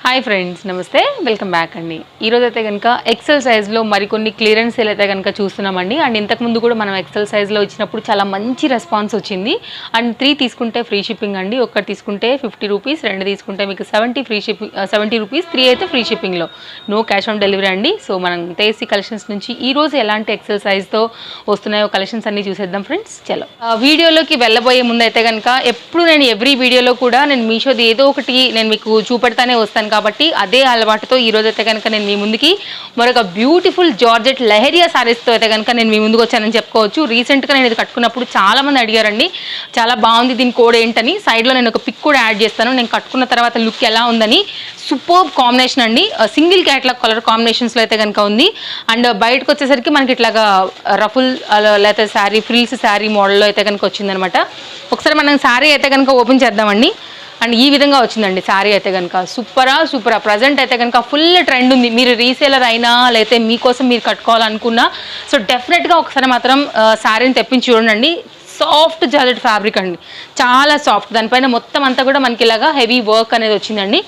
Hi friends, నమస్తే, welcome back అండి. ఈరోజు అయితే కనుక ఎక్సెల్ సైజ్లో మరికొన్ని క్లియరెన్స్ సేల్ అయితే కనుక చూస్తున్నామండి. అండ్ ఇంతకుముందు కూడా మనం ఎక్సెల్ సైజ్లో ఇచ్చినప్పుడు చాలా మంచి రెస్పాన్స్ వచ్చింది. అండ్ 3 తీసుకుంటే ఫ్రీ షిప్పింగ్ అండి, ఒకటి తీసుకుంటే 50 రూపీస్, 2 తీసుకుంటే మీకు 70 రూపీస్, 3 అయితే ఫ్రీ షిప్పింగ్లో, నో క్యాష్ ఆన్ డెలివరీ అండి. సో మనం తేసి కలెక్షన్స్ నుంచి ఈరోజు ఎలాంటి ఎక్సెల్ సైజ్తో వస్తున్నాయో కలెక్షన్స్ అన్నీ చూసేద్దాం ఫ్రెండ్స్. చలో వీడియోలోకి వెళ్ళబోయే ముందు అయితే కనుక ఎప్పుడు నేను ఎవ్రీ వీడియోలో కూడా నేను మీషోది ఏదో ఒకటి నేను మీకు చూపెడతానే వస్తాను కాబట్టి అదే అలవాటుతో ఈరోజు అయితే కనుక నేను మీ ముందుకి మరొక బ్యూటిఫుల్ జార్జెట్ లెహరియా సారీస్తో అయితే కనుక నేను మీ ముందుకు వచ్చానని చెప్పుకోవచ్చు. రీసెంట్గా నేను ఇది కట్టుకున్నప్పుడు చాలామంది అడిగారండి, చాలా బాగుంది, దీని కోడ్ ఏంటని. సైడ్లో నేను ఒక పిక్ కూడా యాడ్ చేస్తాను, నేను కట్టుకున్న తర్వాత లుక్ ఎలా ఉందని. సూపర్ కాంబినేషన్ అండి, సింగిల్ క్యాట్లాగ్ కలర్ కాంబినేషన్స్లో అయితే కనుక ఉంది. అండ్ బయటకు వచ్చేసరికి మనకి ఇట్లాగా రఫుల్ లేకపోతే శారీ ఫ్రిల్స్ శారీ మోడల్లో అయితే కనుక వచ్చిందనమాట. ఒకసారి మనం శారీ అయితే కనుక ఓపెన్ చేద్దామండి. అండ్ ఈ విధంగా వచ్చిందండి శారీ అయితే కనుక. సూపరా ప్రజెంట్ అయితే కనుక ఫుల్ ట్రెండ్ ఉంది. మీరు రీసేలర్ అయినా లేకపోతే మీకోసం మీరు కట్టుకోవాలనుకున్నా సో డెఫినెట్గా ఒకసారి మాత్రం శారీని తెప్పించి చూడండి. సాఫ్ట్ జార్జెట్ ఫ్యాబ్రిక్ అండి, చాలా సాఫ్ట్. దానిపైన మొత్తం అంతా కూడా మనకి ఇలాగా హెవీ వర్క్ అనేది వచ్చిందండి.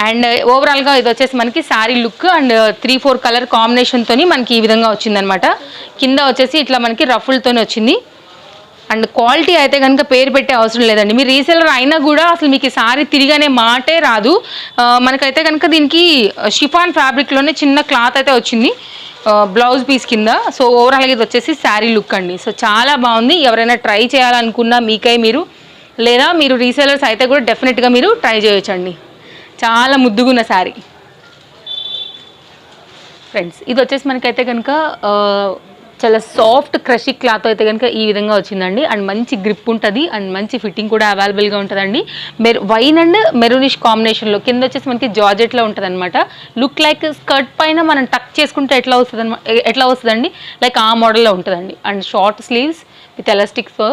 అండ్ ఓవరాల్గా ఇది వచ్చేసి మనకి శారీ లుక్ అండ్ 3-4 కలర్ కాంబినేషన్తో మనకి ఈ విధంగా వచ్చిందనమాట. కింద వచ్చేసి ఇట్లా మనకి రఫుల్తో వచ్చింది. అండ్ క్వాలిటీ అయితే కనుక పేరు పెట్టే అవసరం లేదండి. మీరు రీసేలర్ అయినా కూడా అసలు మీకు ఈ సారీ తిరిగనే మాటే రాదు. మనకైతే కనుక దీనికి షిఫాన్ ఫ్యాబ్రిక్లోనే చిన్న క్లాత్ అయితే వచ్చింది బ్లౌజ్ పీస్ కింద. సో ఓవరాల్గా ఇది వచ్చేసి శారీ లుక్ అండి. సో చాలా బాగుంది. ఎవరైనా ట్రై చేయాలనుకున్నా మీకై మీరు, లేదా మీరు రీసేలర్స్ అయితే కూడా డెఫినెట్గా మీరు ట్రై చేయొచ్చండి. చాలా ముద్దుగున్న శారీ ఫ్రెండ్స్. ఇది వచ్చేసి మనకైతే కనుక చాలా సాఫ్ట్ క్రషీ క్లాత్ అయితే కనుక ఈ విధంగా వచ్చిందండి. అండ్ మంచి గ్రిప్ ఉంటుంది అండ్ మంచి ఫిట్టింగ్ కూడా అవైలబుల్గా ఉంటుందండి. వైన్ అండ్ మెరూనిష్ కాంబినేషన్లో కింద వచ్చేసి మనకి జార్జెట్లో ఉంటుంది అనమాట. లుక్ లైక్ స్కర్ట్ పైన మనం టక్ చేసుకుంటే ఎట్లా వస్తుందండి, లైక్ ఆ మోడల్లో ఉంటుందండి. And short sleeves with elastics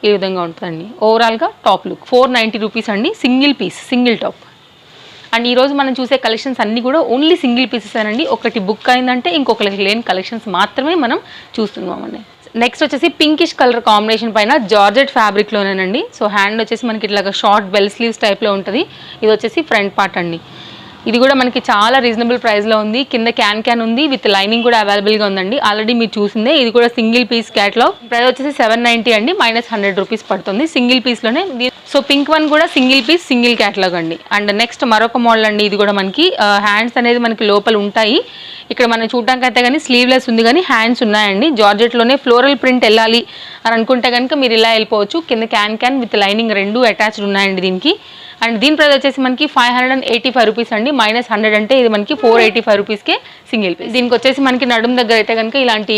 ఈ విధంగా ఉంటుందండి. ఓవరాల్గా టాప్ లుక్ 490 రూపీస్ అండి, single piece, single top. And ఈరోజు మనం చూసే కలెక్షన్స్ అన్నీ కూడా ఓన్లీ సింగిల్ పీసెస్ అండి. ఒకటి బుక్ అయిందంటే ఇంకొకరికి లేని కలెక్షన్స్ మాత్రమే మనం చూస్తున్నామండి. నెక్స్ట్ వచ్చేసి పింకిష్ కలర్ కాంబినేషన్ పైన జార్జెట్ ఫ్యాబ్రిక్లోనేనండి. సో హ్యాండ్ వచ్చేసి మనకి ఇట్లాగా షార్ట్ బెల్ స్లీవ్స్ టైప్లో ఉంటుంది. ఇది వచ్చేసి ఫ్రంట్ పార్ట్ అండి. ఇది కూడా మనకి చాలా రీజనబుల్ ప్రైస్లో ఉంది. కింద క్యాన్ ఉంది, విత్ లైనింగ్ కూడా అవైలబుల్గా ఉందండి. ఆల్రెడీ మీరు చూసిందే. ఇది కూడా సింగిల్ పీస్ క్యాట్లాగ్. ప్రైస్ వచ్చేసి 790 అండి, -100 రూపీస్ పడుతుంది సింగిల్ పీస్లోనే. సో పింక్ వన్ కూడా సింగిల్ పీస్, సింగిల్ క్యాట్లాగ్ అండి. అండ్ నెక్స్ట్ మరొక మోడల్ అండి. ఇది కూడా మనకి హ్యాండ్స్ అనేది మనకి లోపల ఉంటాయి. ఇక్కడ మనం చూడడానికి అయితే కానీ స్లీవ్లెస్ ఉంది కానీ హ్యాండ్స్ ఉన్నాయండి. జార్జెట్లోనే ఫ్లోరల్ ప్రింట్ వెళ్ళాలి అని అనుకుంటే కనుక మీరు ఇలా వెళ్ళిపోవచ్చు. కింద క్యాన్ విత్ లైనింగ్ రెండు అటాచ్డ్ ఉన్నాయండి దీనికి. అండ్ దీని ప్రైస్ వచ్చేసి మనకి 585 రూపీస్ అండి, -100 అంటే ఇది మనకి 485 రూపీస్కే సింగిల్ పీస్. దీనికి వచ్చేసి మనకి నడుము దగ్గర అయితే కనుక ఇలాంటి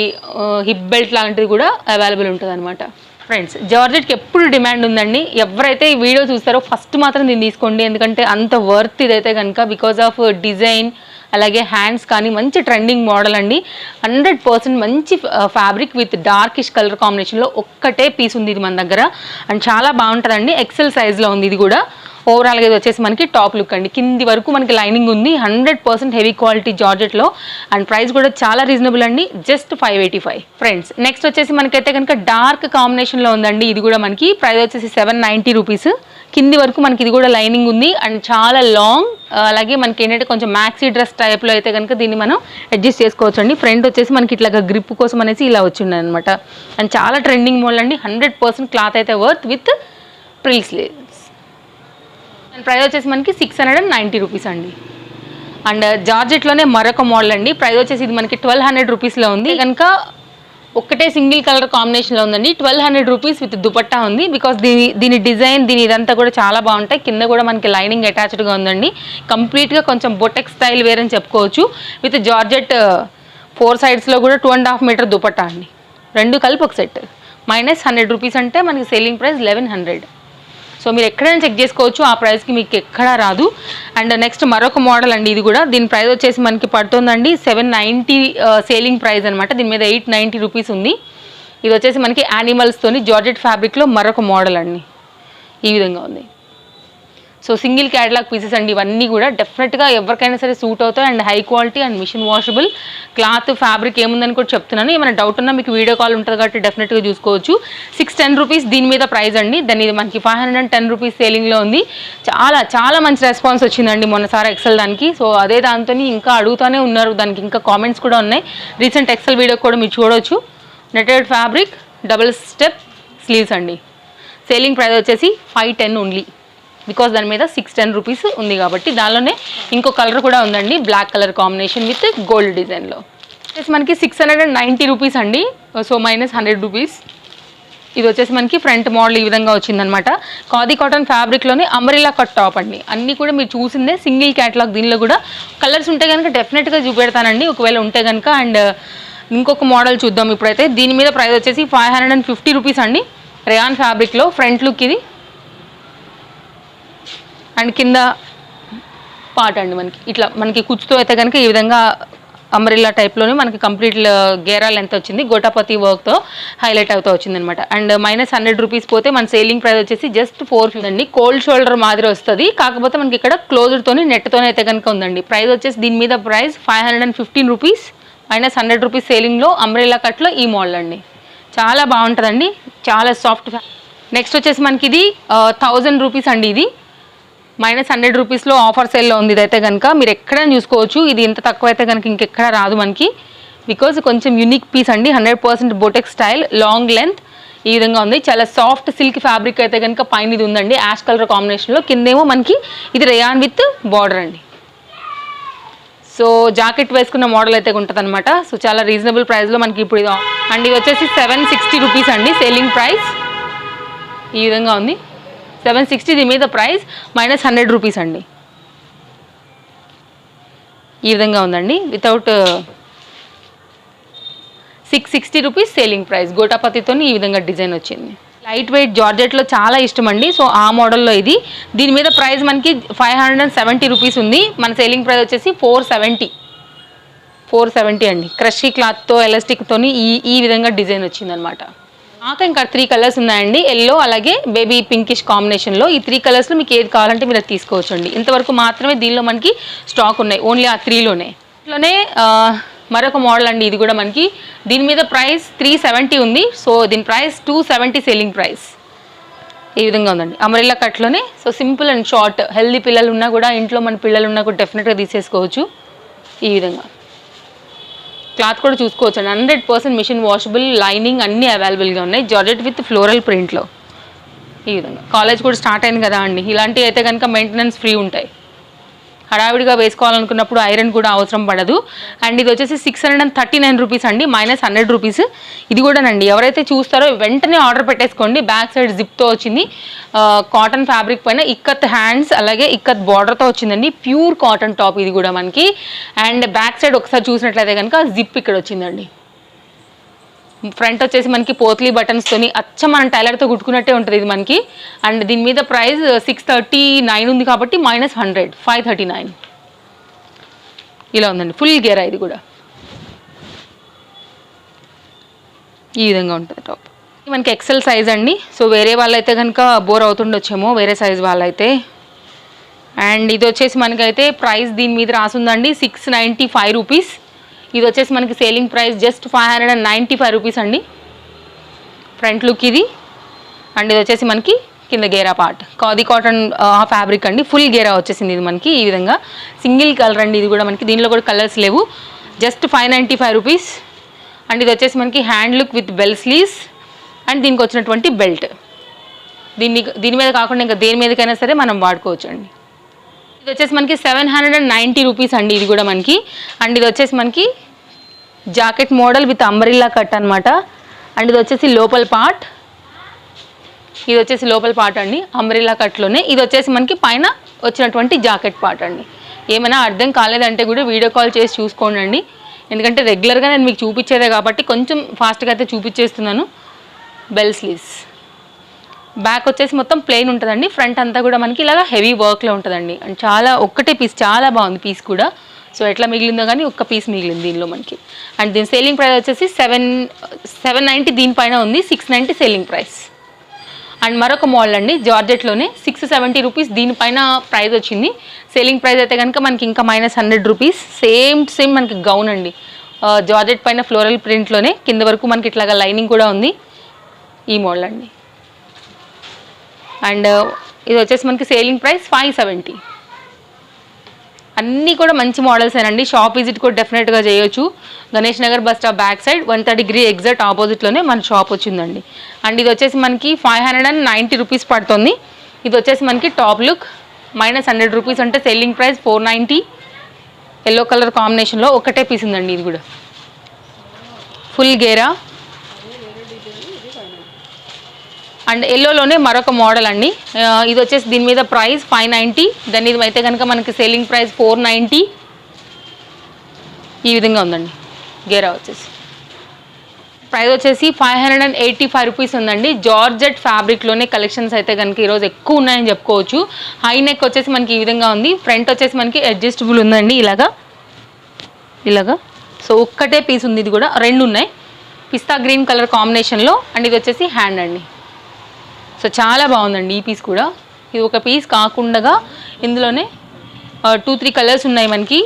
హిప్ బెల్ట్ లాంటిది కూడా అవైలబుల్ ఉంటుంది అనమాట. ఫ్రెండ్స్, జార్జెట్కి ఎప్పుడు డిమాండ్ ఉందండి. ఎవరైతే ఈ వీడియో చూస్తారో ఫస్ట్ మాత్రం దీన్ని తీసుకోండి, ఎందుకంటే అంత వర్త్ ఇదైతే కనుక. బికాజ్ ఆఫ్ డిజైన్, అలాగే హ్యాండ్స్ కానీ మంచి ట్రెండింగ్ మోడల్ అండి. 100% మంచి ఫ్యాబ్రిక్ విత్ డార్కిష్ కలర్ కాంబినేషన్లో ఒక్కటే పీస్ ఉంది ఇది మన దగ్గర. అండ్ చాలా బాగుంటుందండి. ఎక్సెల్ సైజ్లో ఉంది ఇది కూడా. ఓవరాల్గా ఇది వచ్చేసి మనకి టాప్ లుక్ అండి. కింది వరకు మనకి లైనింగ్ ఉంది, 100% హెవీ క్వాలిటీ జార్జెట్లో. అండ్ ప్రైస్ కూడా చాలా రీజనబుల్ అండి, జస్ట్ 585. ఫ్రెండ్స్, నెక్స్ట్ వచ్చేసి మనకైతే కనుక డార్క్ కాంబినేషన్లో ఉందండి. ఇది కూడా మనకి ప్రైస్ వచ్చేసి 790 రూపీస్. కింది వరకు మనకి ఇది కూడా లైనింగ్ ఉంది అండ్ చాలా లాంగ్. అలాగే మనకి ఏంటంటే కొంచెం మ్యాక్సీ డ్రెస్ టైప్లో అయితే కనుక దీన్ని మనం అడ్జస్ట్ చేసుకోవచ్చు అండి. ఫ్రంట్ వచ్చేసి మనకి ఇట్లాగా గ్రిప్ కోసం అనేసి ఇలా వచ్చింది అనమాట. అండ్ చాలా ట్రెండింగ్ మోడల్ అండి. 100% క్లాత్ అయితే worth with Pril sleeves. And price వచ్చేసి మనకి 690 రూపీస్ అండి. అండ్ జార్జెట్లోనే మరొక మోడల్ అండి. ప్రైస్ వచ్చేసి ఇది మనకి 1200 రూపీస్లో ఉంది కనుక. ఒక్కటే సింగిల్ కలర్ కాంబినేషన్లో ఉందండి. 1200 రూపీస్ విత్ దుపట్టా ఉంది. బికాస్ దీని డిజైన్ ఇదంతా కూడా చాలా బాగుంటాయి. కింద కూడా మనకి లైనింగ్ అటాచ్డ్గా ఉందండి. కంప్లీట్గా కొంచెం బొటెక్ స్టైల్ వేర్ అని చెప్పుకోవచ్చు. విత్ జార్జెట్ 4 సైడ్స్లో కూడా 2.5 మీటర్ దుపట్టా అండి. రెండు కలిపి ఒక సెట్. -100 రూపీస్ అంటే మనకి సేలింగ్ ప్రైస్ 1100. సో మీరు ఎక్కడైనా చెక్ చేసుకోవచ్చు, ఆ ప్రైస్కి మీకు ఎక్కడా రాదు. అండ్ నెక్స్ట్ మరొక మోడల్ అండి. ఇది కూడా దీని ప్రైస్ వచ్చేసి మనకి పడుతుందండి 790 సేలింగ్ ప్రైస్ అనమాట. దీని మీద 890 రూపీస్ ఉంది. ఇది వచ్చేసి మనకి యానిమల్స్తోని జార్జెట్ ఫ్యాబ్రిక్లో మరొక మోడల్ అండి. ఈ విధంగా ఉంది. సో సింగిల్ క్యాటలాగ్ పీసెస్ అండి ఇవన్నీ కూడా. డెఫినెట్గా ఎవరికైనా సరే సూట్ అవుతాయి and high quality and machine washable. Cloth fabric ఏముందని కూడా చెప్తున్నాను. ఏమైనా డౌట్ ఉన్నా మీకు వీడియో కాల్ ఉంటుంది కాబట్టి డెఫినెట్గా చూసుకోవచ్చు. 610 రూపీస్ దీని మీద ప్రైస్ అండి. దాని ఇది మనకి 510 రూపీస్ సేలింగ్లో ఉంది. చాలా చాలా మంచి రెస్పాన్స్ వచ్చిందండి మొన్నసారి ఎక్సెల్ దానికి. సో అదే దాంతో ఇంకా అడుగుతూనే ఉన్నారు, దానికి ఇంకా కామెంట్స్ కూడా ఉన్నాయి. రీసెంట్ ఎక్సెల్ వీడియో కూడా మీరు చూడవచ్చు. Netted fabric, double step sleeves అండి. సేలింగ్ ప్రైస్ వచ్చేసి 510 ఓన్లీ, బికాస్ దాని మీద 610 రూపీస్ ఉంది కాబట్టి. దానిలోనే ఇంకో కలర్ కూడా ఉందండి, black colour combination with gold డిజైన్లో. మనకి 690 రూపీస్ అండి, సో -100 రూపీస్. ఇది వచ్చేసి మనకి ఫ్రంట్ మోడల్ ఈ విధంగా వచ్చిందనమాట. ఖాదీ కాటన్ ఫ్యాబ్రిక్లోనే అంబ్రెల్లా కట్ టాప్ అండి. అన్నీ కూడా మీరు చూసిందే సింగిల్ క్యాటలాగ్. దీనిలో కూడా కలర్స్ ఉంటే కనుక డెఫినెట్గా చూపెడతానండి ఒకవేళ ఉంటే కనుక. అండ్ ఇంకొక మోడల్ చూద్దాం ఇప్పుడైతే. దీని మీద ప్రైస్ వచ్చేసి 550 రూపీస్ అండి. రేయాన్ ఫ్యాబ్రిక్లో ఫ్రంట్ లుక్ ఇది అండ్ కింద పార్ట్ అండి మనకి ఇట్లా మనకి కుచ్చుతో అయితే కనుక ఈ విధంగా అంబ్రెల్లా టైప్లోనే మనకి కంప్లీట్ గేరా లెంత్ వచ్చింది, గోటాపతి వర్క్తో హైలైట్ అవుతూ వచ్చిందనమాట. అండ్ -100 రూపీస్ పోతే మన సేలింగ్ ప్రైస్ వచ్చేసి జస్ట్ 450 అండి. కోల్డ్ షోల్డర్ మాదిరి వస్తుంది, కాకపోతే మనకి ఇక్కడ క్లోజ్డ్తోని నెట్తోనే అయితే కనుక ఉందండి. ప్రైస్ వచ్చేసి దీని మీద ప్రైస్ 515 రూపీస్, -100 రూపీస్ సేలింగ్లో అంబ్రెల్లా కట్లో ఈ మోడల్ అండి. చాలా బాగుంటుందండి, చాలా సాఫ్ట్. నెక్స్ట్ వచ్చేసి మనకి ఇది 1000 రూపీస్ అండి. ఇది -100 రూపీస్లో ఆఫర్ సేల్లో ఉంది. ఇదైతే కనుక మీరు ఎక్కడైనా చూసుకోవచ్చు. ఇది ఇంత తక్కువ అయితే కనుక ఇంకెక్కడ రాదు మనకి, బికాజ్ కొంచెం యూనిక్ పీస్ అండి. 100% బోటెక్ స్టైల్, లాంగ్ లెంత్ ఈ విధంగా ఉంది. చాలా సాఫ్ట్ సిల్క్ ఫ్యాబ్రిక్ అయితే కనుక పైన ఇది ఉందండి యాష్ కలర్ కాంబినేషన్లో. కిందేమో మనకి ఇది రేయాన్ విత్ బార్డర్ అండి. సో జాకెట్ వేసుకున్న మోడల్ అయితే ఉంటుంది అనమాట. సో చాలా రీజనబుల్ ప్రైస్లో మనకి ఇప్పుడు ఇది అండ్ ఇది వచ్చేసి 760 రూపీస్ అండి సేలింగ్ ప్రైస్. ఈ విధంగా ఉంది 760. దీని మీద ప్రైస్ -100 రూపీస్ అండి. ఈ విధంగా ఉందండి వితౌట్ 660 రూపీస్ సేలింగ్ ప్రైస్. గోటాపతితో ఈ విధంగా డిజైన్ వచ్చింది. లైట్ వెయిట్ జార్జెట్లో చాలా ఇష్టం అండి. సో ఆ మోడల్లో ఇది. దీని మీద ప్రైస్ మనకి 570 రూపీస్ ఉంది. మన సేలింగ్ ప్రైస్ వచ్చేసి 470 అండి. క్రషీ క్లాత్తో ఎలాస్టిక్తో ఈ విధంగా డిజైన్ వచ్చిందనమాట. మాకు ఇంకా 3 కలర్స్ ఉన్నాయండి, ఎల్లో అలాగే బేబీ పింకిష్ కాంబినేషన్లో. ఈ 3 కలర్స్లో మీకు ఏది కావాలంటే మీరు అది తీసుకోవచ్చు అండి. ఇంతవరకు మాత్రమే దీనిలో మనకి స్టాక్ ఉన్నాయి, ఓన్లీ ఆ 3లోనే. ఇట్లోనే మరొక మోడల్ అండి. ఇది కూడా మనకి దీని మీద ప్రైస్ 370 ఉంది. సో దీని ప్రైస్ 270 సేలింగ్ ప్రైస్. ఈ విధంగా ఉందండి అంబ్రెల్లా కట్లోనే. So simple and short, healthy పిల్లలు ఉన్నా కూడా, ఇంట్లో మన పిల్లలు ఉన్నా కూడా డెఫినెట్గా తీసేసుకోవచ్చు. ఈ విధంగా క్లాత్ కూడా చూసుకోవచ్చు అండి. 100% మిషన్ వాషబుల్, లైనింగ్ అన్నీ అవైలబుల్గా ఉన్నాయి. జార్జెట్ విత్ ఫ్లోరల్ ప్రింట్లో ఈ విధంగా. కాలేజ్ కూడా స్టార్ట్ అయింది కదా అండి, ఇలాంటివి అయితే కనుక మెయింటెనెన్స్ ఫ్రీ ఉంటాయి. హడావిడిగా వేసుకోవాలనుకున్నప్పుడు ఐరన్ కూడా అవసరం పడదు. అండ్ ఇది వచ్చేసి 639 రూపీస్ అండి, -100 రూపీస్. ఇది కూడానండి ఎవరైతే చూస్తారో వెంటనే ఆర్డర్ పెట్టేసుకోండి. బ్యాక్ సైడ్ జిప్తో వచ్చింది, కాటన్ ఫ్యాబ్రిక్ పైన ఇక్కత్ హ్యాండ్స్ అలాగే ఇక్కత్ బార్డర్తో వచ్చిందండి. ప్యూర్ కాటన్ టాప్ ఇది కూడా మనకి. అండ్ బ్యాక్ సైడ్ ఒకసారి చూసినట్లయితే కనుక జిప్ ఇక్కడ వచ్చిందండి. ఫ్రంట్ వచ్చేసి మనకి పోత్లీ బటన్స్తోని అచ్చం మనం టైలర్తో కుట్టుకున్నట్టే ఉంటుంది ఇది మనకి. అండ్ దీని మీద ప్రైస్ 639 ఉంది కాబట్టి -100, 539 ఇలా ఉందండి. ఫుల్ గేరా ఇది కూడా ఈ విధంగా ఉంటుంది టాప్. మనకి ఎక్సెల్ సైజ్ అండి. సో వేరే వాళ్ళైతే కనుక బోర్ అవుతుండొచ్చేమో వేరే సైజ్ వాళ్ళైతే. అండ్ ఇది వచ్చేసి మనకైతే ప్రైస్ దీని మీద రాసుందండి 695 రూపీస్. ఇది వచ్చేసి మనకి సేలింగ్ ప్రైస్ జస్ట్ 595 రూపీస్ అండి. ఫ్రంట్ లుక్ ఇది. అండ్ ఇది వచ్చేసి మనకి కింద గేరా పార్ట్, ఖాదీ కాటన్ ఫ్యాబ్రిక్ అండి. ఫుల్ గేరా వచ్చేసింది ఇది మనకి ఈ విధంగా. సింగిల్ కలర్ అండి ఇది కూడా మనకి, దీనిలో కూడా కలర్స్ లేవు. Just 595 rupees. అండ్ ఇది వచ్చేసి మనకి hand look with bell sleeves and దీనికి వచ్చినటువంటి బెల్ట్. దీని మీద కాకుండా ఇంకా దేని మీదకైనా సరే మనం వాడుకోవచ్చు అండి. ఇది వచ్చేసి మనకి 790 రూపీస్ అండి ఇది కూడా మనకి. అండ్ ఇది వచ్చేసి మనకి jacket model with umbrella cut అనమాట. అండ్ ఇది వచ్చేసి లోపల పార్ట్, ఇది వచ్చేసి లోపల పార్ట్ అండి అంబ్రెల్లా కట్లోనే. ఇది వచ్చేసి మనకి పైన వచ్చినటువంటి జాకెట్ పార్ట్ అండి. ఏమైనా అర్థం కాలేదంటే కూడా వీడియో కాల్ చేసి చూసుకోండి అండి, ఎందుకంటే రెగ్యులర్గా నేను మీకు చూపించేదే కాబట్టి కొంచెం ఫాస్ట్గా అయితే చూపించేస్తున్నాను. బెల్ స్లీవ్స్, బ్యాక్ వచ్చేసి మొత్తం ప్లెయిన్ ఉంటుందండి. ఫ్రంట్ అంతా కూడా మనకి ఇలాగా హెవీ వర్క్లో ఉంటుందండి. అండ్ చాలా ఒక్కటే పీస్, చాలా బాగుంది పీస్ కూడా. సో ఎట్లా మిగిలిందో కానీ ఒక్క పీస్ మిగిలింది దీనిలో మనకి. అండ్ దీని సేలింగ్ ప్రైస్ వచ్చేసి 790 దీనిపైన ఉంది, 690 సేలింగ్ ప్రైస్. అండ్ మరొక మోడల్ అండి జార్జెట్లోనే 670 రూపీస్ దీనిపైన ప్రైస్ వచ్చింది. సేలింగ్ ప్రైస్ అయితే కనుక మనకి ఇంకా -100 రూపీస్. సేమ్ మనకి గౌన్ అండి, జార్జెట్ పైన ఫ్లోరల్ ప్రింట్లోనే కింద వరకు మనకి ఇట్లాగా లైనింగ్ కూడా ఉంది. ఈ మోడల్ అండి. అండ్ ఇది వచ్చేసి మనకి సేలింగ్ ప్రైస్ 570. అన్నీ కూడా మంచి మోడల్స్ ఏనండి. షాప్ విజిట్ కూడా డెఫినెట్గా చేయొచ్చు. Ganesh Nagar bus stop back side 130 exact ఆపోజిట్లోనే మన షాప్ వచ్చిందండి. అండ్ ఇది వచ్చేసి మనకి 590 రూపీస్ పడుతుంది. ఇది వచ్చేసి మనకి టాప్ లుక్ -100 రూపీస్ అంటే సెల్లింగ్ ప్రైస్ 490. ఎల్లో కలర్ కాంబినేషన్లో ఒకటే పీస్ ఉందండి. ఇది కూడా ఫుల్ గేరా అండ్ ఎల్లోలోనే మరొక మోడల్ అండి. ఇది వచ్చేసి దీని మీద ప్రైస్ 590. దాని ఇది అయితే కనుక మనకి సేలింగ్ ప్రైస్ 490. ఈ విధంగా ఉందండి గేరా వచ్చేసి. ప్రైస్ వచ్చేసి 585 రూపీస్ ఉందండి. జార్జెట్ ఫ్యాబ్రిక్లోనే కలెక్షన్స్ అయితే కనుక ఈరోజు ఎక్కువ ఉన్నాయని చెప్పుకోవచ్చు. హై నెక్ వచ్చేసి మనకి ఈ విధంగా ఉంది. ఫ్రంట్ వచ్చేసి మనకి అడ్జస్టబుల్ ఉందండి ఇలాగా. సో ఒక్కటే పీస్ ఉంది. ఇది కూడా 2 ఉన్నాయి. పిస్తా గ్రీన్ కలర్ కాంబినేషన్లో. అండ్ ఇది వచ్చేసి హ్యాండ్ అండి. సో చాలా బాగుందండి ఈ పీస్ కూడా. ఇది ఒక పీస్ కాకుండా ఇందులోనే 2-3 కలర్స్ ఉన్నాయి మనకి.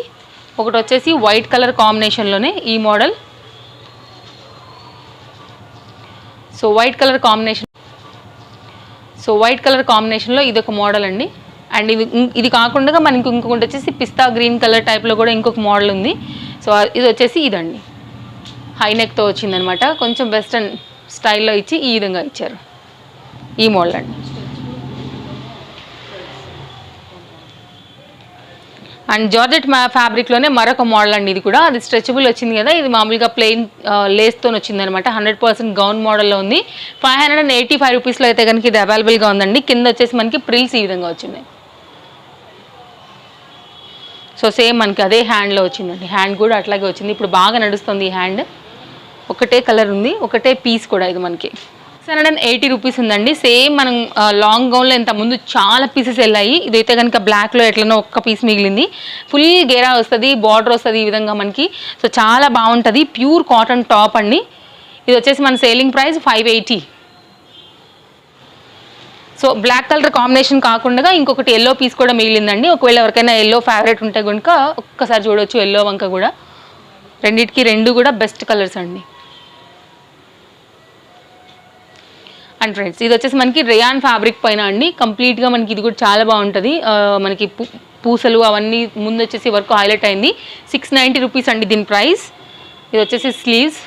ఒకటి వచ్చేసి వైట్ కలర్ కాంబినేషన్లోనే ఈ మోడల్. సో వైట్ కలర్ కాంబినేషన్లో ఇది ఒక మోడల్ అండి. అండ్ ఇది కాకుండా మనకి ఇంకొకటి వచ్చేసి పిస్తా గ్రీన్ కలర్ టైప్లో కూడా ఇంకొక మోడల్ ఉంది. సో ఇది వచ్చేసి ఇదండి, హై నెక్తో వచ్చిందనమాట. కొంచెం వెస్ట్రన్ స్టైల్లో ఇచ్చి ఈ విధంగా ఇచ్చారు. ఈ మోడల్ అండి. అండ్ జార్జెట్ ఫ్యాబ్రిక్లోనే మరొక మోడల్ అండి. ఇది కూడా అది స్ట్రెచబుల్ వచ్చింది కదా. ఇది మామూలుగా ప్లెయిన్ లేస్తో వచ్చిందనమాట. 100% గౌన్ మోడల్లో ఉంది. 585 రూపీస్లో అయితే కనుక ఇది అవైలబుల్గా ఉందండి. కింద వచ్చేసి మనకి ప్రిల్స్ ఈ విధంగా వచ్చినాయి. సో సేమ్ మనకి అదే హ్యాండ్లో వచ్చిందండి. హ్యాండ్ కూడా అట్లాగే వచ్చింది. ఇప్పుడు బాగా నడుస్తుంది ఈ హ్యాండ్. ఒకటే కలర్ ఉంది, ఒకటే పీస్ కూడా. ఇది మనకి 680 రూపీస్ ఉందండి. సేమ్ మనం లాంగ్ గౌన్లో ఇంత ముందు చాలా పీసెస్ వెళ్ళాయి. ఇదైతే కనుక బ్లాక్లో ఎట్లనో ఒక్క పీస్ మిగిలింది. ఫుల్ గేరా వస్తుంది, బార్డర్ వస్తుంది ఈ విధంగా మనకి. సో చాలా బాగుంటుంది. ప్యూర్ కాటన్ టాప్ అండి. ఇది వచ్చేసి మన selling price 580. So black colour combination కాకుండా ఇంకొకటి ఎల్లో పీస్ కూడా మిగిలిందండి. ఒకవేళ ఎవరికైనా ఎల్లో ఫేవరెట్ ఉంటే కనుక ఒక్కసారి చూడవచ్చు. ఎల్లో వంక కూడా రెండిటికి 2 కూడా బెస్ట్ కలర్స్ అండి. అండ్ ఫ్రెండ్స్ ఇది వచ్చేసి మనకి రేయాన్ ఫ్యాబ్రిక్ పైన అండి. కంప్లీట్గా మనకి ఇది కూడా చాలా బాగుంటుంది. మనకి పూసలు అవన్నీ ముందు వచ్చేసి వర్క్ హైలైట్ అయింది. 690 రూపీస్ అండి దీని ప్రైస్. ఇది వచ్చేసి స్లీవ్స్.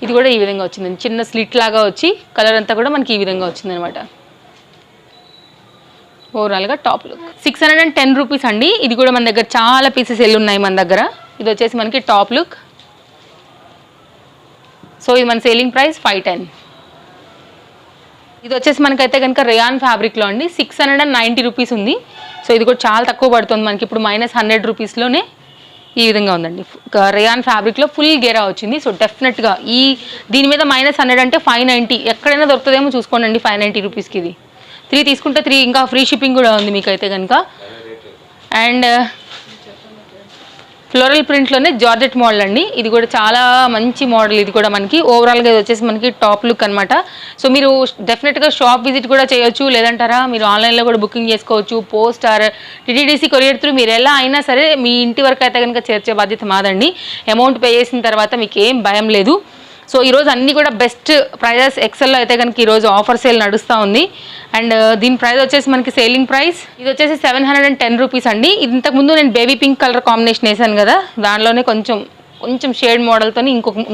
ఇది కూడా ఈ విధంగా వచ్చిందండి. చిన్న స్లిట్ లాగా వచ్చి కలర్ అంతా కూడా మనకి ఈ విధంగా వచ్చిందనమాట. ఓవరాల్గా టాప్ లుక్ 610 రూపీస్ అండి. ఇది కూడా మన దగ్గర చాలా పీసెస్ ఉన్నాయి మన దగ్గర. ఇది వచ్చేసి మనకి టాప్ లుక్. సో ఇది మన సేలింగ్ ప్రైస్ 510. ఇది వచ్చేసి మనకైతే కనుక రేయాన్ ఫ్యాబ్రిక్లో అండి. 690 రూపీస్ ఉంది. సో ఇది కూడా చాలా తక్కువ పడుతుంది మనకి. ఇప్పుడు -100 రూపీస్లోనే ఈ విధంగా ఉందండి. రేయాన్ ఫ్యాబ్రిక్లో ఫుల్ గేరా వచ్చింది. సో డెఫినెట్గా దీని మీద -100 అంటే 590 ఎక్కడైనా దొరుకుతుందేమో చూసుకోండి. 590 రూపీస్కి ఇది 3 తీసుకుంటే 3 ఇంకా ఫ్రీ షిప్పింగ్ కూడా ఉంది మీకైతే కనుక. అండ్ ఫ్లోరల్ ప్రింట్లోనే జార్జెట్ మోడల్ అండి. ఇది కూడా చాలా మంచి మోడల్. ఇది కూడా మనకి ఓవరాల్గా ఇది వచ్చేసి మనకి టాప్ లుక్ అనమాట. సో మీరు డెఫినెట్గా షాప్ విజిట్ కూడా చేయొచ్చు. లేదంటారా మీరు ఆన్లైన్లో కూడా బుకింగ్ చేసుకోవచ్చు. Post or TTDC courier through మీరు ఎలా అయినా సరే మీ ఇంటి వరకు అయితే కనుక చేర్చే బాధ్యత మాదండి. అమౌంట్ పే చేసిన తర్వాత మీకు ఏం భయం లేదు. సో ఈరోజు అన్నీ కూడా బెస్ట్ ప్రైజెస్. ఎక్సెల్లో అయితే కనుక ఈరోజు ఆఫర్ సేల్ నడుస్తూ ఉంది. అండ్ దీని ప్రైస్ వచ్చేసి మనకి సేలింగ్ ప్రైస్ ఇది వచ్చేసి 710 రూపీస్ అండి. ఇంతకుముందు నేను బేబీ పింక్ కలర్ కాంబినేషన్ వేసాను కదా, దానిలోనే కొంచెం షేడ్ మోడల్తో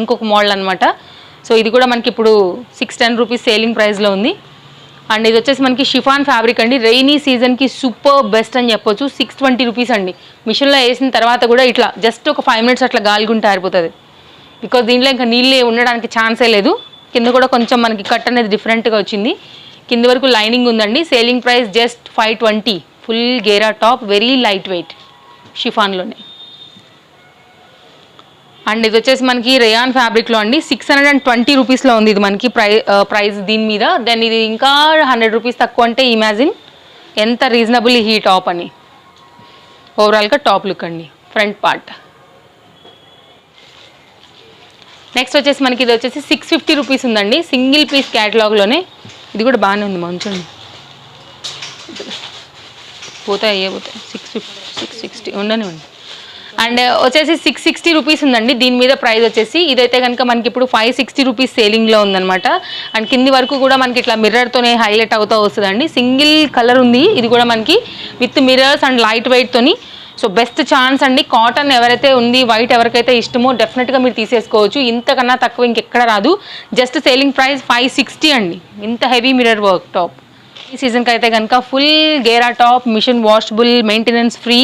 ఇంకొక మోడల్ అనమాట. సో ఇది కూడా మనకి ఇప్పుడు 610 రూపీస్ సేలింగ్ ప్రైస్లో ఉంది. అండ్ ఇది వచ్చేసి మనకి షిఫాన్ ఫ్యాబ్రిక్ అండి. రెయినీ సీజన్కి సూపర్ బెస్ట్ అని చెప్పొచ్చు. 620 రూపీస్ అండి. మిషన్లో వేసిన తర్వాత కూడా ఇట్లా జస్ట్ ఒక 5 మినిట్స్ అట్లా గాలిగుంటే ఆరిపోతుంది. బికాజ్ దీంట్లో ఇంకా నీళ్ళు ఉండడానికి ఛాన్సే లేదు. కింద కూడా కొంచెం మనకి కట్ అనేది డిఫరెంట్గా వచ్చింది. కింద వరకు లైనింగ్ ఉందండి. Selling price just 520. ఫుల్ గేరా టాప్, వెరీ లైట్ వెయిట్ షిఫాన్లోనే. అండ్ ఇది వచ్చేసి మనకి రేయాన్ ఫ్యాబ్రిక్లో అండి. 620 రూపీస్లో ఉంది ఇది మనకి ప్రైస్ దీని మీద. దెన్ ఇది ఇంకా 100 రూపీస్ తక్కువ అంటే ఇమాజిన్ ఎంత రీజనబుల్ ఈ టాప్ అని. ఓవరాల్గా టాప్ లుక్ అండి ఫ్రంట్ పార్ట్. నెక్స్ట్ వచ్చేసి మనకి ఇది వచ్చేసి 650 రూపీస్ ఉందండి, సింగిల్ పీస్ క్యాటలాగ్లోనే. ఇది కూడా బాగానే ఉంది, మంచి పోతాయి, ఏ పోతాయి. 660 ఉండని ఉండి. అండ్ వచ్చేసి 660 రూపీస్ ఉందండి. దీని మీద ప్రైస్ వచ్చేసి ఇదైతే కనుక మనకి ఇప్పుడు 560 రూపీస్ సేలింగ్లో ఉందన్నమాట. అండ్ కింది వరకు కూడా మనకి ఇట్లా మిర్రర్తోనే హైలైట్ అవుతూ వస్తుందండి. సింగిల్ కలర్ ఉంది ఇది కూడా మనకి, విత్ మిర్రర్స్ అండ్ లైట్ వెయిట్తోని. సో బెస్ట్ ఛాన్స్ అండి. కాటన్ ఎవరైతే ఉంది, వైట్ ఎవరికైతే ఇష్టమో డెఫినెట్గా మీరు తీసేసుకోవచ్చు. ఇంతకన్నా తక్కువ ఇంకెక్కడ రాదు. జస్ట్ సేలింగ్ ప్రైస్ 560 అండి. ఇంత హెవీ మిర్రర్ వర్క్ టాప్. ఈ సీజన్కి అయితే కనుక ఫుల్ గేరా top, machine washable, maintenance free,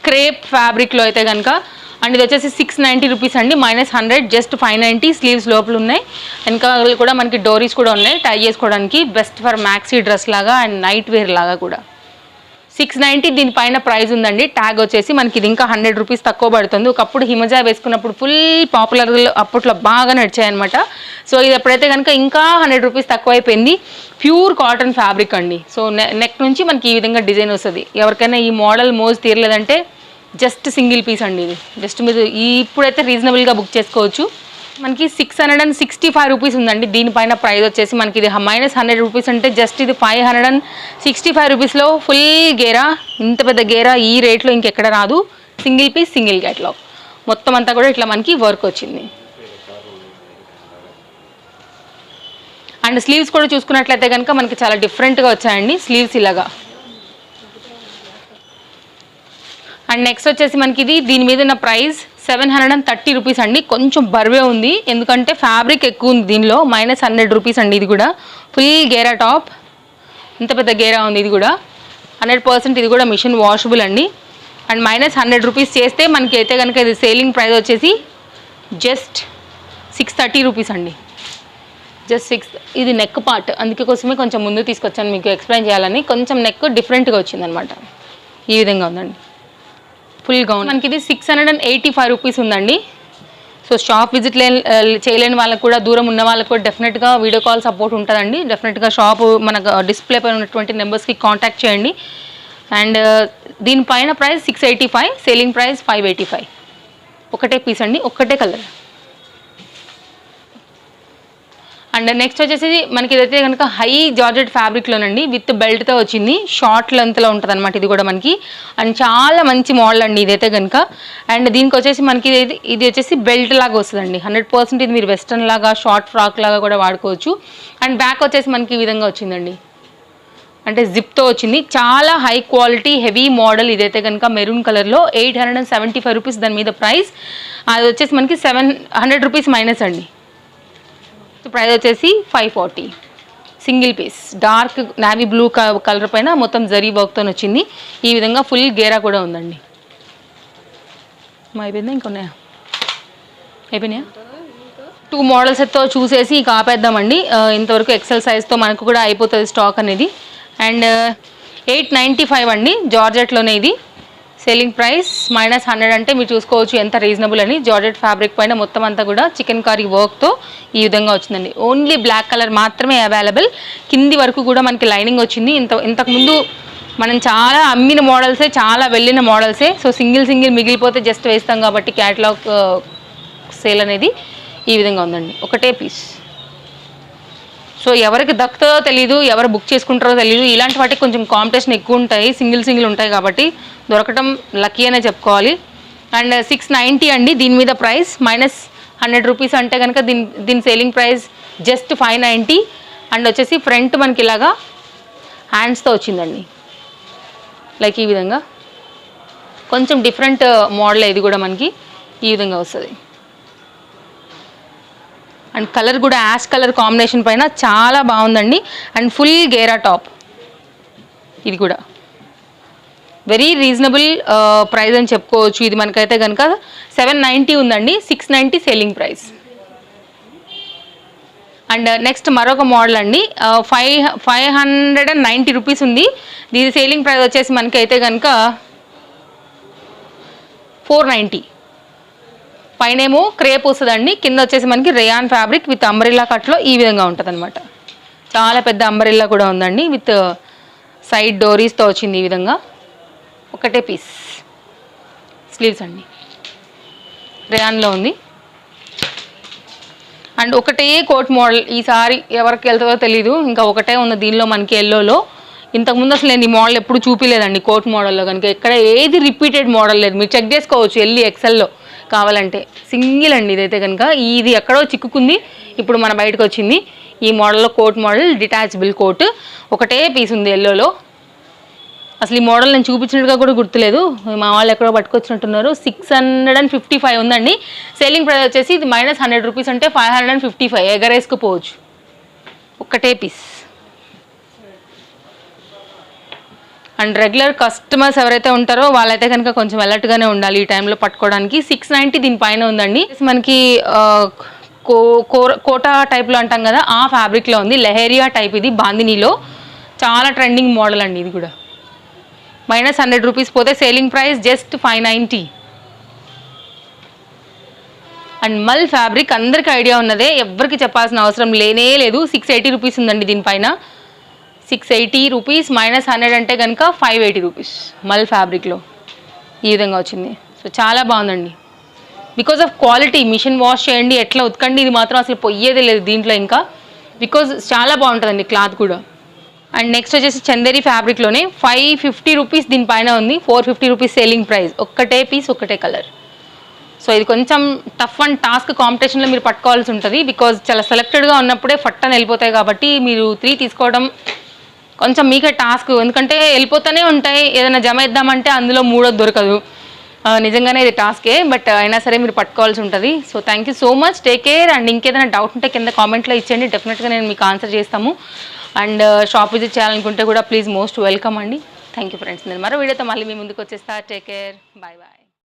crepe ఫ్యాబ్రిక్లో అయితే కనుక. అండ్ ఇది వచ్చేసి 690 రూపీస్ అండి, -100, జస్ట్ 590. స్లీవ్స్ లోపల ఉన్నాయి, వెనక కూడా మనకి డోరీస్ కూడా ఉన్నాయి టై చేసుకోవడానికి. బెస్ట్ ఫర్ మ్యాక్సీ డ్రెస్ లాగా అండ్ నైట్ వేర్ లాగా కూడా. 690 దీనిపైన ప్రైస్ ఉందండి. ట్యాగ్ వచ్చేసి మనకి ఇది ఇంకా 100 రూపీస్ తక్కువ పడుతుంది. ఒకప్పుడు హిమజా వేసుకున్నప్పుడు ఫుల్ పాపులర్, అప్పట్లో బాగా నడిచాయి అనమాట. సో ఇది ఎప్పుడైతే కనుక ఇంకా 100 రూపీస్ తక్కువ అయిపోయింది. ప్యూర్ కాటన్ ఫ్యాబ్రిక్ అండి. సో నెక్ నుంచి మనకి ఈ విధంగా డిజైన్ వస్తుంది. ఎవరికైనా ఈ మోడల్ మోజ్ తీరలేదంటే జస్ట్ సింగిల్ పీస్ అండి ఇది. జస్ట్ మీరు ఇప్పుడైతే రీజనబుల్గా బుక్ చేసుకోవచ్చు. మనకి 665 రూపీస్ ఉందండి. దీనిపైన ప్రైస్ వచ్చేసి మనకి ఇది -100 రూపీస్ అంటే జస్ట్ ఇది 565 రూపీస్లో ఫుల్ గేరా. ఇంత పెద్ద గేరా ఈ రేట్లో ఇంకెక్కడ రాదు. సింగిల్ పీస్, సింగిల్ క్యాటలాగ్, మొత్తం అంతా కూడా ఇట్లా మనకి వర్క్ వచ్చింది. అండ్ స్లీవ్స్ కూడా చూసుకున్నట్లయితే కనుక మనకి చాలా డిఫరెంట్గా వచ్చాయండి స్లీవ్స్ ఇలాగా. అండ్ నెక్స్ట్ వచ్చేసి మనకి ఇది, దీని మీద ఉన్న ప్రైస్ 730 రూపీస్ అండి. కొంచెం బరువే ఉంది ఎందుకంటే ఫ్యాబ్రిక్ ఎక్కువ ఉంది దీనిలో. -100 రూపీస్ అండి. ఇది కూడా ఫుల్ గేరా టాప్, ఇంత పెద్ద గేరా ఉంది. ఇది కూడా 100%, ఇది కూడా మిషన్ వాషబుల్ అండి. అండ్ -100 రూపీస్ చేస్తే మనకి అయితే కనుక ఇది సేలింగ్ ప్రైస్ వచ్చేసి జస్ట్ 630 రూపీస్ అండి. జస్ట్ 6. ఇది నెక్ పార్ట్, అందుకే కోసమే కొంచెం ముందు తీసుకొచ్చాను మీకు ఎక్స్ప్లెయిన్ చేయాలని. కొంచెం నెక్ డిఫరెంట్గా వచ్చిందనమాట. ఈ విధంగా ఉందండి ఫుల్ గౌన్. మనకి ఇది 685 రూపీస్ ఉందండి. సో షాప్ విజిట్ చేయలేని వాళ్ళకు కూడా, దూరం ఉన్న వాళ్ళకు కూడా డెఫినెట్గా వీడియో కాల్ సపోర్ట్ ఉంటుందండి. డెఫినెట్గా షాప్ మనకు డిస్ప్లే పైన ఉన్నటువంటి నెంబర్స్కి కాంటాక్ట్ చేయండి. అండ్ దీనిపైన ప్రైస్ 685, సేలింగ్ ప్రైస్ 585. ఒకటే పీస్ అండి, ఒక్కటే కలర్. అండ్ నెక్స్ట్ వచ్చేసి మనకి ఇదైతే కనుక హై జార్జెట్ ఫ్యాబ్రిక్లోనండి, విత్ బెల్ట్తో వచ్చింది. షార్ట్ లెంత్లో ఉంటుంది అనమాట ఇది కూడా మనకి. అండ్ చాలా మంచి మోడల్ అండి ఇదైతే కనుక. అండ్ దీనికి వచ్చేసి మనకి ఇది వచ్చేసి బెల్ట్ లాగా వస్తుందండి. 100% ఇది మీరు వెస్ట్రన్ లాగా, షార్ట్ ఫ్రాక్ లాగా కూడా వాడుకోవచ్చు. అండ్ బ్యాక్ వచ్చేసి మనకి ఈ విధంగా వచ్చిందండి, అంటే జిప్తో వచ్చింది. చాలా హై క్వాలిటీ హెవీ మోడల్ ఇదైతే కనుక. మెరూన్ కలర్లో 875 రూపీస్ దాని మీద ప్రైస్. అది వచ్చేసి మనకి 700 రూపీస్ మైనస్ అండి. ప్రైస్ వచ్చేసి 540. Single piece, dark navy blue colour పైన మొత్తం జరీ వర్క్తో వచ్చింది. ఈ విధంగా ఫుల్ గేరా కూడా ఉందండి. అయిపోయిందా, ఇంకొన్నాయా? అయిపోయినాయా? 2 మోడల్స్ అయితే చూసేసి ఇక ఆపేద్దామండి. ఇంతవరకు ఎక్సెల్ సైజ్తో మనకు కూడా అయిపోతుంది స్టాక్ అనేది. అండ్ 895 అండి, జార్జెట్లోనే ఇది. సేలింగ్ ప్రైస్ -100 అంటే మీరు చూసుకోవచ్చు ఎంత రీజనబుల్ అని. జార్జెట్ ఫ్యాబ్రిక్ పైన మొత్తం అంతా కూడా చికెన్ కర్రీ వర్క్తో ఈ విధంగా వచ్చిందండి. ఓన్లీ బ్లాక్ కలర్ మాత్రమే అవైలబుల్. కింది వరకు కూడా మనకి లైనింగ్ వచ్చింది. ఇంతకుముందు మనం చాలా అమ్మిన మోడల్సే, చాలా వెళ్ళిన మోడల్సే. సో సింగిల్ మిగిలిపోతే జస్ట్ వేస్తాం కాబట్టి క్యాటలాగ్ సేల్ అనేది ఈ విధంగా ఉందండి. ఒకటే పీస్. సో ఎవరికి దక్కుతుందో తెలీదు, ఎవరు బుక్ చేసుకుంటారో తెలీదు. ఇలాంటి వాటికి కొంచెం కాంపిటీషన్ ఎక్కువ ఉంటాయి, సింగిల్ ఉంటాయి కాబట్టి దొరకటం లక్కీ అనే చెప్పుకోవాలి. అండ్ 690 అండి దీని మీద ప్రైస్. -100 రూపీస్ అంటే కనుక దీని సేలింగ్ ప్రైస్ జస్ట్ 590. అండ్ వచ్చేసి ఫ్రంట్ మనకి ఇలాగా హ్యాండ్స్తో వచ్చిందండి, లైక్ ఈ విధంగా. కొంచెం డిఫరెంట్ మోడల్ ఇది కూడా మనకి ఈ విధంగా వస్తుంది. అండ్ కలర్ కూడా యాష్ కలర్ కాంబినేషన్ పైన చాలా బాగుందండి. అండ్ ఫుల్ గేరా టాప్. ఇది కూడా వెరీ రీజనబుల్ ప్రైస్ అని చెప్పుకోవచ్చు. ఇది మనకైతే కనుక 790 ఉందండి, 690 సేలింగ్ ప్రైస్. అండ్ నెక్స్ట్ మరొక మోడల్ అండి, 590 రూపీస్ ఉంది. దీని సేలింగ్ ప్రైస్ వచ్చేసి మనకైతే కనుక 490. పైనేమో క్రేప్ వస్తుందండి, కింద వచ్చేసి మనకి రేయాన్ ఫ్యాబ్రిక్ విత్ అంబ్రెల్లా కట్లో ఈ విధంగా ఉంటుంది అనమాట. చాలా పెద్ద అంబ్రెల్లా కూడా ఉందండి, విత్ సైడ్ డోరీస్తో వచ్చింది ఈ విధంగా. ఒకటే పీస్. స్లీవ్స్ అండి రేయాన్లో ఉంది. అండ్ ఒకటే కోట్ మోడల్ ఈసారి ఎవరికి వెళ్తుందో తెలీదు, ఇంకా ఒకటే ఉంది దీనిలో మనకి ఎల్లోలో. ఇంతకుముందు అసలు నేను ఈ మోడల్ ఎప్పుడు చూపించలేదండి కోట్ మోడల్లో కనుక. ఎక్కడ ఏది రిపీటెడ్ మోడల్ లేదు, మీరు చెక్ చేసుకోవచ్చు వెళ్ళి ఎక్సెల్లో కావాలంటే. సింగిల్ అండి ఇదైతే కనుక. ఇది ఎక్కడో చిక్కుకుంది, ఇప్పుడు మన బయటకు వచ్చింది. ఈ మోడల్లో కోట్ మోడల్, డిటాచబుల్ కోట్, ఒకటే పీస్ ఉంది ఎల్లోలో. అసలు ఈ మోడల్ నేను చూపించినట్టుగా కూడా గుర్తులేదు, మా వాళ్ళు ఎక్కడో పట్టుకొచ్చినట్టున్నారు. 655 ఉందండి. సేలింగ్ ప్రైస్ వచ్చేసి ఇది -100 రూపీస్, అంటే 555, ఎగరేసుకుపోవచ్చు. ఒక్కటే పీస్. అండ్ రెగ్యులర్ కస్టమర్స్ ఎవరైతే ఉంటారో వాళ్ళైతే కనుక కొంచెం అలర్ట్గానే ఉండాలి ఈ టైంలో పట్టుకోవడానికి. 690 దీనిపైన ఉందండి. మనకి కోటా టైప్లో అంటాం కదా, ఆ ఫ్యాబ్రిక్లో ఉంది. లెహేరియా టైప్, ఇది బాందినీలో చాలా ట్రెండింగ్ మోడల్ అండి ఇది కూడా. -100 రూపీస్ పోతే సేలింగ్ ప్రైస్ జస్ట్ 590. అండ్ మల్ ఫ్యాబ్రిక్ అందరికీ ఐడియా ఉన్నదే, ఎవరికి చెప్పాల్సిన అవసరం లేనే లేదు. 680 రూపీస్ ఉందండి దీనిపైన. 680 రూపీస్ -100 అంటే కనుక 580 రూపీస్. మల్ ఫ్యాబ్రిక్లో ఈ విధంగా వచ్చింది. సో చాలా బాగుందండి. Because of quality, machine wash చేయండి ఎట్లా ఉతకండి, ఇది మాత్రం అసలు పొయ్యేదే లేదు దీంట్లో ఇంకా. బికాజ్ చాలా బాగుంటుందండి క్లాత్ కూడా. అండ్ నెక్స్ట్ వచ్చేసి చందేరి ఫ్యాబ్రిక్లోనే 550 రూపీస్ దీనిపైన ఉంది. 450 రూపీస్ సేలింగ్ ప్రైస్. ఒక్కటే పీస్, ఒక్కటే కలర్. సో ఇది కొంచెం టఫ్ అండ్ టాస్క్ కాంపిటీషన్లో మీరు పట్టుకోవాల్సి ఉంటుంది. బికాజ్ చాలా సెలెక్టెడ్గా ఉన్నప్పుడే ఫట్టని వెళ్ళిపోతాయి కాబట్టి మీరు 3 తీసుకోవడం కొంచెం మీకే టాస్క్. ఎందుకంటే వెళ్ళిపోతూనే ఉంటాయి, ఏదైనా జమ ఇద్దామంటే అందులో 3 దొరకదు. నిజంగానే ఇది టాస్కే, బట్ అయినా సరే మీరు పట్టుకోవాల్సి ఉంటుంది. So thank you so much, take care. And ఇంకేదైనా డౌట్ ఉంటే కింద కామెంట్లో ఇచ్చేయండి, డెఫినెట్గా నేను మీకు ఆన్సర్ చేస్తాము. అండ్ షాప్ విజిట్ చేయాలనుకుంటే కూడా ప్లీజ్ మోస్ట్ వెల్కమ్ అండి. Thank you friends. నేను మరో వీడియోతో మళ్ళీ మీ ముందుకు వచ్చేస్తా. Take care, bye bye.